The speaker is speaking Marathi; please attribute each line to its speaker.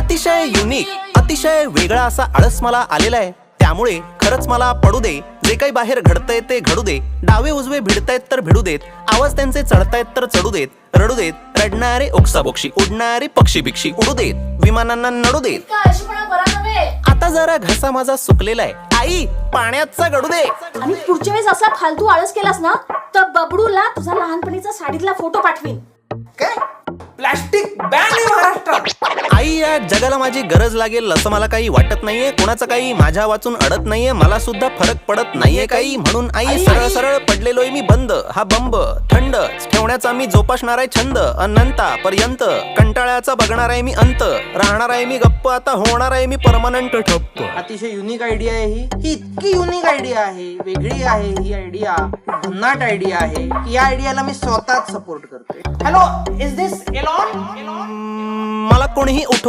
Speaker 1: अतिशय युनिक, अतिशय वेगळा असा आळस मला आलेला आहे. त्यामुळे खरंच मला पडू दे, जे काही बाहेर घडतंय ते घडू दे. डावे उजवे भिडतायत तर भिडू देत, आवाज त्यांचे चढतायत तर चढू देत. रडू देत, रडणारे ओक्साबोक्षी, उडणारे पक्षी बिक्षी उडू देत, विमानांना नडू देत. आता जरा घसा माझा सुकलेला आहे, आई पाण्याचा गडू दे.
Speaker 2: आणि पुढच्या वेळेस असा फालतू आळस केलास ना तर बबडूला तुझा लहानपणीचा साडीतला फोटो पाठवीन.
Speaker 3: काय प्लास्टिक बॅन आहे महाराष्ट्रात.
Speaker 1: आई या जगाला माझी गरज लागेल असं मला काही वाटत नाहीये. कोणाचं काही माझ्या वाचून अडत नाहीये, मला सुद्धा फरक पडत नाहीये काही. म्हणून आई सरळ सरळ पडलेलोय मी बंद. हा बंब थंड ठेवण्याचा मी जोपासणार आहे छंद. अनंतापर्यंत कंटाळ्याचा बघणार आहे मी अंत. राहणार आहे मी गप्प, आता होणार आहे मी परमनंट ठप्प.
Speaker 3: अतिशय युनिक आयडिया आहे ही इतकी युनिक आयडिया आहे, वेगळी आहे ही आयडिया, भन्नाट आयडिया आहे की या आयडियाला मी स्वतःच सपोर्ट करते. Hello, is this Elon?
Speaker 1: मला कोणीही उठव